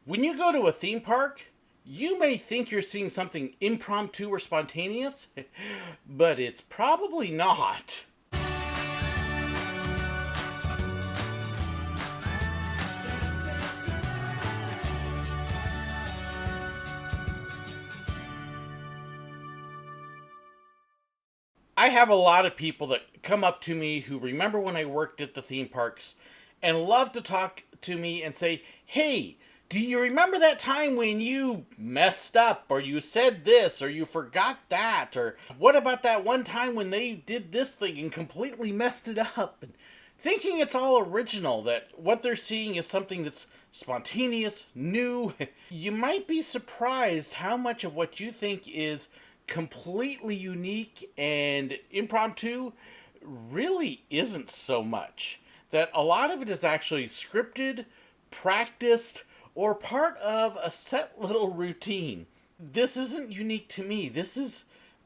When you go to a theme park, you may think you're seeing something impromptu or spontaneous, but it's probably not. I have a lot of people that come up to me who remember when I worked at the theme parks and love to talk to me and say, "Hey, do you remember that time when you messed up or you said this or you forgot that? Or what about that one time when they did this thing and completely messed it up?" And thinking it's all original, that what they're seeing is something that's spontaneous, new. You might be surprised how much of what you think is completely unique and impromptu really isn't so much. That a lot of it is actually scripted, practiced, or part of a set little routine. This isn't unique to me. This is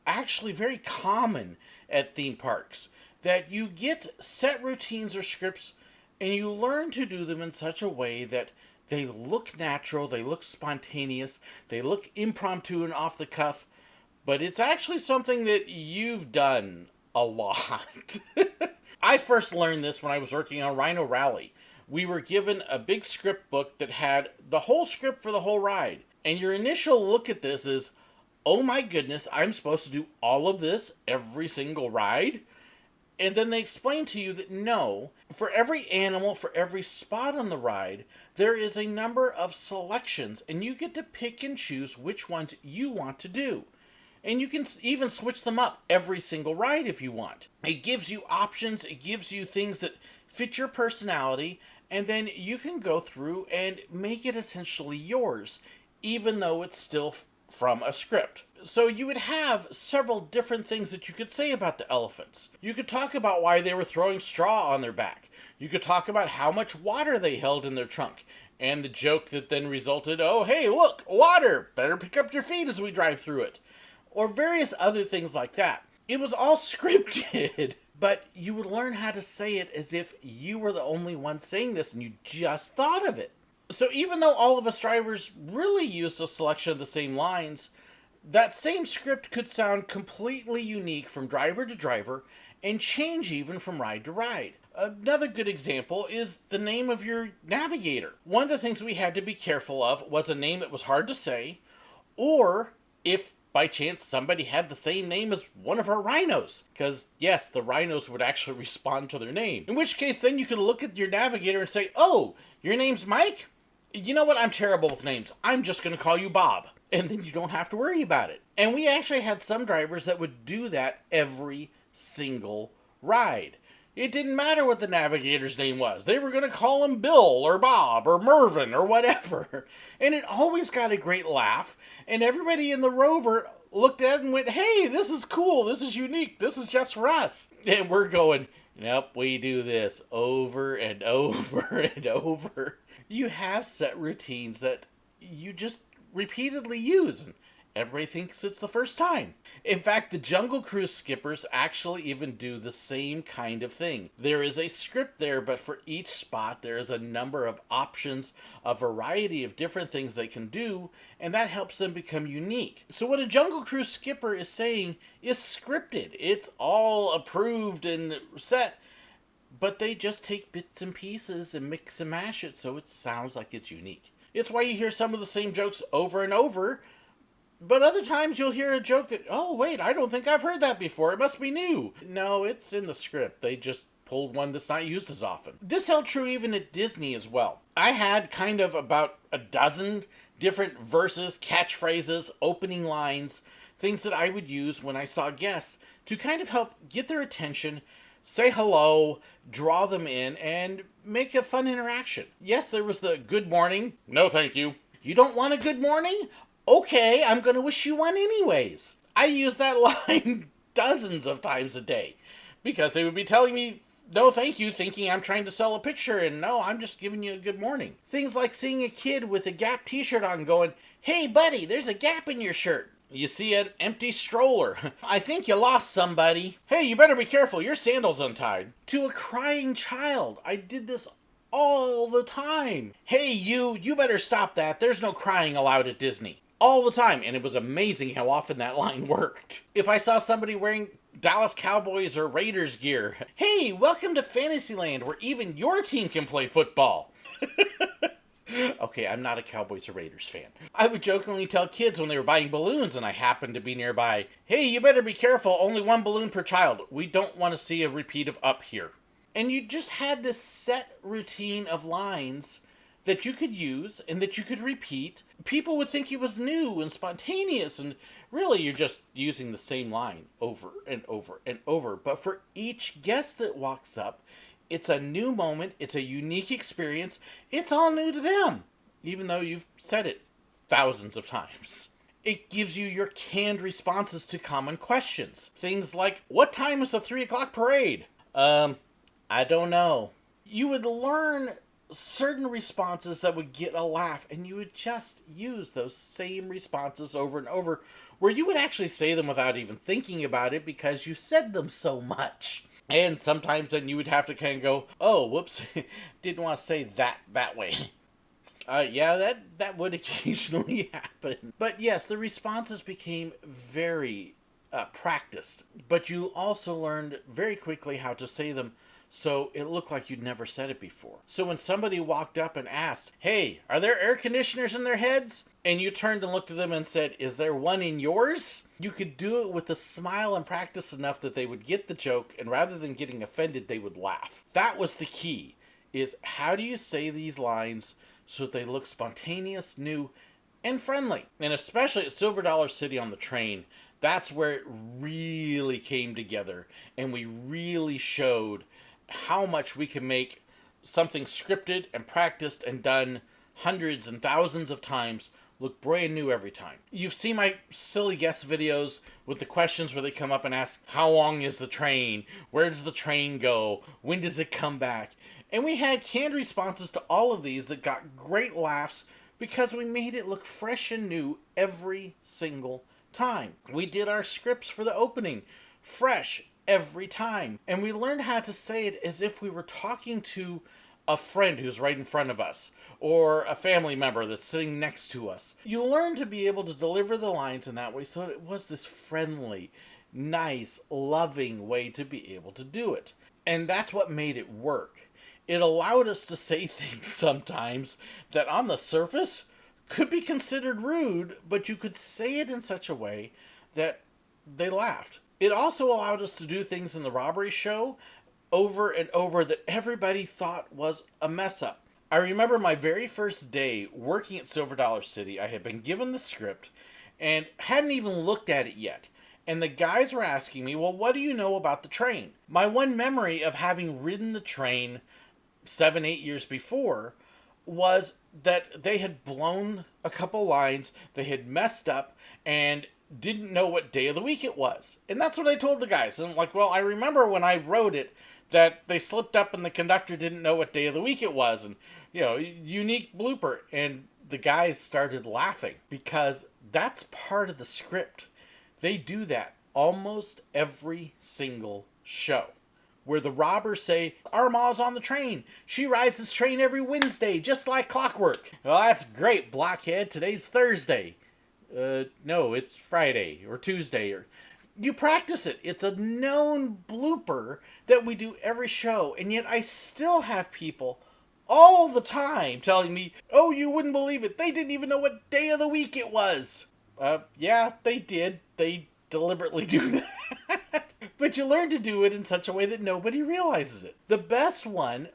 actually very common at theme parks. That you get set routines or scripts and you learn to do them in such a way that they look natural, they look spontaneous, they look impromptu and off the cuff, but it's actually something that you've done a lot. I first learned this when I was working on Rhino Rally. We were given a big script book that had the whole script for the whole ride. And your initial look at this is, oh my goodness, I'm supposed to do all of this every single ride? And then they explain to you that no, for every animal, for every spot on the ride, there is a number of selections, and you get to pick and choose which ones you want to do. And you can even switch them up every single ride if you want. It gives you options, it gives you things that fit your personality, and then you can go through and make it essentially yours, even though it's still from a script. So you would have several different things that you could say about the elephants. You could talk about why they were throwing straw on their back. You could talk about how much water they held in their trunk. And the joke that then resulted, oh hey look, water! Better pick up your feet as we drive through it. Or various other things like that. It was all scripted, but you would learn how to say it as if you were the only one saying this and you just thought of it. So even though all of us drivers really used a selection of the same lines, that same script could sound completely unique from driver to driver and change even from ride to ride. Another good example is the name of your navigator. One of the things we had to be careful of was a name that was hard to say, or if by chance somebody had the same name as one of our rhinos. Because, yes, the rhinos would actually respond to their name. In which case, then you could look at your navigator and say, oh, your name's Mike? You know what? I'm terrible with names. I'm just going to call you Bob. And then you don't have to worry about it. And we actually had some drivers that would do that every single ride. It didn't matter what the navigator's name was. They were going to call him Bill or Bob or Mervyn or whatever. And it always got a great laugh. And everybody in the rover looked at it and went, hey, this is cool. This is unique. This is just for us. And we're going, nope, we do this over and over and over. You have set routines that you just repeatedly use. And everybody thinks it's the first time. In fact, the Jungle Cruise skippers actually even do the same kind of thing. There is a script there, but for each spot there is a number of options, a variety of different things they can do, and that helps them become unique. So what a Jungle Cruise skipper is saying is scripted. It's all approved and set, but they just take bits and pieces and mix and mash it so it sounds like it's unique. It's why you hear some of the same jokes over and over, but other times you'll hear a joke that, oh wait, I don't think I've heard that before, it must be new. No, it's in the script. They just pulled one that's not used as often. This held true even at Disney as well. I had kind of about a dozen different verses, catchphrases, opening lines, things that I would use when I saw guests to kind of help get their attention, say hello, draw them in, and make a fun interaction. Yes, there was the good morning. No, thank you. You don't want a good morning? Okay, I'm going to wish you one anyways. I use that line dozens of times a day because they would be telling me no thank you, thinking I'm trying to sell a picture, and no, I'm just giving you a good morning. Things like seeing a kid with a Gap t-shirt on going, hey buddy, there's a gap in your shirt. You see an empty stroller. I think you lost somebody. Hey, you better be careful, your sandal's untied. To a crying child. I did this all the time. Hey, you better stop that. There's no crying allowed at Disney. All the time. And it was amazing how often that line worked. If I saw somebody wearing Dallas Cowboys or Raiders gear, hey, welcome to Fantasyland where even your team can play football. Okay, I'm not a Cowboys or Raiders fan. I would jokingly tell kids when they were buying balloons and I happened to be nearby, hey, you better be careful, only one balloon per child. We don't want to see a repeat of Up here. And you just had this set routine of lines that you could use and that you could repeat. People would think it was new and spontaneous, and really you're just using the same line over and over and over. But for each guest that walks up, it's a new moment, it's a unique experience, it's all new to them, even though you've said it thousands of times. It gives you your canned responses to common questions. Things like, what time is the 3 o'clock parade? I don't know. You would learn certain responses that would get a laugh, and you would just use those same responses over and over, where you would actually say them without even thinking about it because you said them so much. And sometimes then you would have to kind of go, oh, whoops, didn't want to say that way. Yeah, that would occasionally happen. But yes, the responses became very practiced. But you also learned very quickly how to say them so it looked like you'd never said it before. So when somebody walked up and asked, hey, are there air conditioners in their heads? And you turned and looked at them and said, is there one in yours? You could do it with a smile and practice enough that they would get the joke, and rather than getting offended, they would laugh. That was the key, is how do you say these lines so that they look spontaneous, new, and friendly? And especially at Silver Dollar City on the train, that's where it really came together, and we really showed how much we can make something scripted and practiced and done hundreds and thousands of times look brand new every time. You've seen my silly guest videos with the questions where they come up and ask, how long is the train? Where does the train go? When does it come back? And we had canned responses to all of these that got great laughs because we made it look fresh and new every single time. We did our scripts for the opening fresh every time. And we learned how to say it as if we were talking to a friend who's right in front of us, or a family member that's sitting next to us. You learn to be able to deliver the lines in that way so that it was this friendly, nice, loving way to be able to do it. And that's what made it work. It allowed us to say things sometimes that on the surface could be considered rude, but you could say it in such a way that they laughed. It also allowed us to do things in the robbery show over and over that everybody thought was a mess up. I remember my very first day working at Silver Dollar City. I had been given the script and hadn't even looked at it yet. And the guys were asking me, well, what do you know about the train? My one memory of having ridden the train 7-8 years before was that they had blown a couple lines, they had messed up, and didn't know what day of the week it was. And that's what I told the guys. And I'm like, well, I remember when I wrote it that they slipped up and the conductor didn't know what day of the week it was. And, you know, unique blooper. And the guys started laughing because that's part of the script. They do that almost every single show, where the robbers say, our ma's on the train. She rides this train every Wednesday, just like clockwork. Well, that's great, blockhead. Today's Thursday. No, it's Friday or Tuesday. Or you practice it. It's a known blooper that we do every show. And yet I still have people all the time telling me, oh, you wouldn't believe it. They didn't even know what day of the week it was. Yeah, they did. They deliberately do that. But you learn to do it in such a way that nobody realizes it. The best one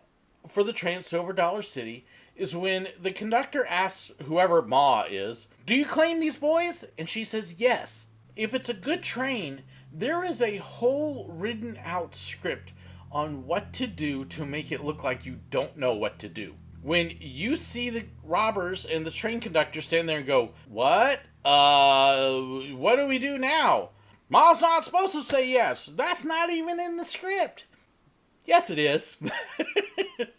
for the train at Silver Dollar City is when the conductor asks whoever Ma is, do you claim these boys? And she says yes. If it's a good train, there is a whole written out script on what to do to make it look like you don't know what to do. When you see the robbers and the train conductor stand there and go, what? What do we do now? Ma's not supposed to say yes. That's not even in the script. Yes, it is.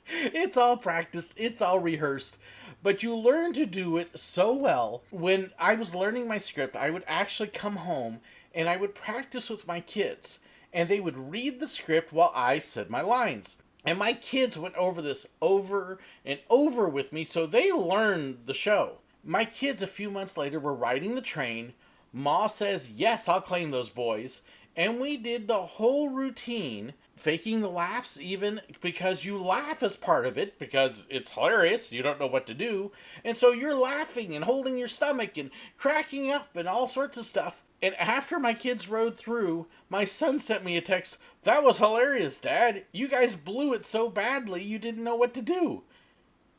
It's all practiced. It's all rehearsed. But you learn to do it so well. When I was learning my script, I would actually come home and I would practice with my kids. And they would read the script while I said my lines. And my kids went over this over and over with me, so they learned the show. My kids, a few months later, were riding the train. Ma says, yes, I'll claim those boys. And we did the whole routine, faking the laughs even, because you laugh as part of it, because it's hilarious, you don't know what to do. And so you're laughing and holding your stomach and cracking up and all sorts of stuff. And after my kids rode through, my son sent me a text, that was hilarious, Dad. You guys blew it so badly you didn't know what to do.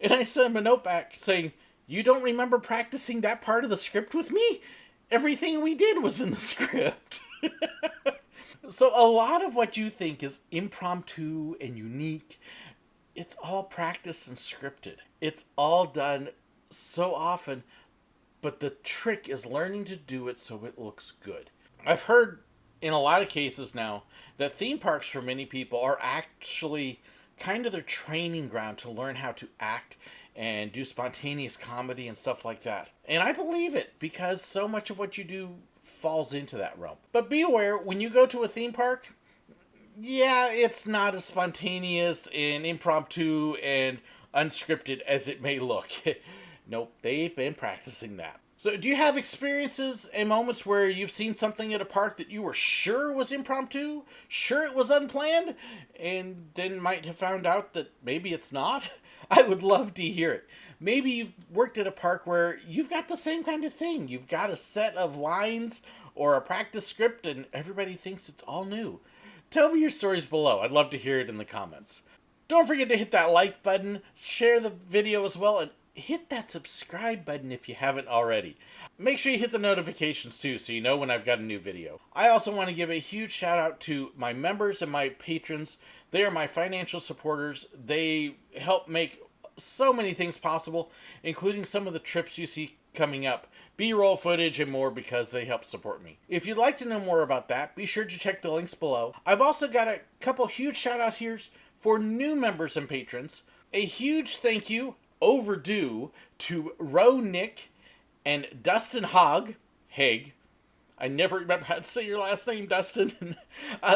And I sent him a note back saying, you don't remember practicing that part of the script with me? Everything we did was in the script. So a lot of what you think is impromptu and unique, it's all practiced and scripted. It's all done so often, but the trick is learning to do it so it looks good. I've heard in a lot of cases now that theme parks for many people are actually kind of their training ground to learn how to act and do spontaneous comedy and stuff like that. And I believe it, because so much of what you do falls into that realm. But be aware, when you go to a theme park, yeah, it's not as spontaneous and impromptu and unscripted as it may look. Nope, they've been practicing that. So do you have experiences and moments where you've seen something at a park that you were sure was impromptu, sure it was unplanned, and then might have found out that maybe it's not? I would love to hear it. Maybe you've worked at a park where you've got the same kind of thing. You've got a set of lines or a practice script and everybody thinks it's all new. Tell me your stories below. I'd love to hear it in the comments. Don't forget to hit that like button, share the video as well, and hit that subscribe button if you haven't already. Make sure you hit the notifications too so you know when I've got a new video. I also want to give a huge shout out to my members and my patrons. They are my financial supporters. They help make so many things possible, including some of the trips you see coming up, B-roll footage and more, because they help support me. If you'd like to know more about that, be sure to check the links below. I've also got a couple huge shout out here for new members and patrons. A huge thank you, overdue, to Ro Nick and Dustin Haig. I never remember how to say your last name, Dustin.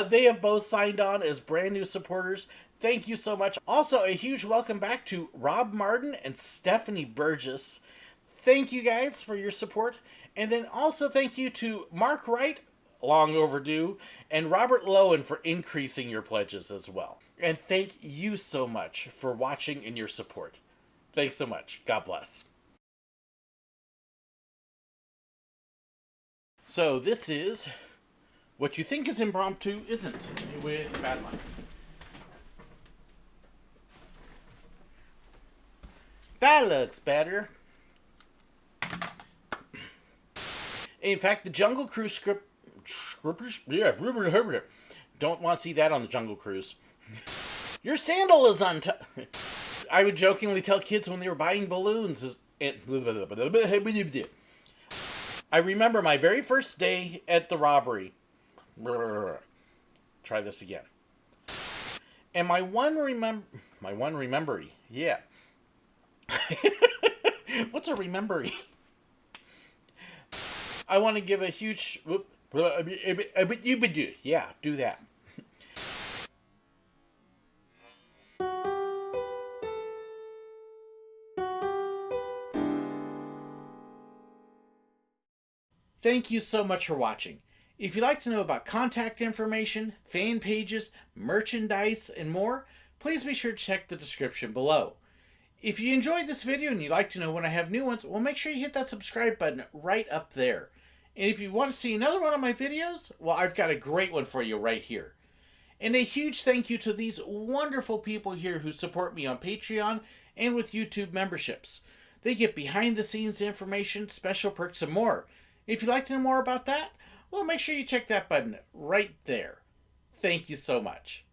They have both signed on as brand new supporters. Thank you so much. Also, a huge welcome back to Rob Martin and Stephanie Burgess. Thank you guys for your support. And then also thank you to Mark Wright, long overdue, and Robert Lowen for increasing your pledges as well. And thank you so much for watching and your support. Thanks so much. God bless. So this is What You Think Is Impromptu Isn't with Bad Luck. That looks better. In fact, the Jungle Cruise scripters, yeah, don't want to see that on the Jungle Cruise. Your sandal is untied. I would jokingly tell kids when they were buying balloons. I remember my very first day at the robbery. Try this again. And my one remembery. Yeah. What's a remembery? I want to give a huge... Yeah, do that. Thank you so much for watching. If you'd like to know about contact information, fan pages, merchandise, and more, please be sure to check the description below. If you enjoyed this video and you'd like to know when I have new ones, well, make sure you hit that subscribe button right up there. And if you want to see another one of my videos, well, I've got a great one for you right here. And a huge thank you to these wonderful people here who support me on Patreon and with YouTube memberships. They get behind the scenes information, special perks, and more. If you'd like to know more about that, well, make sure you check that button right there. Thank you so much.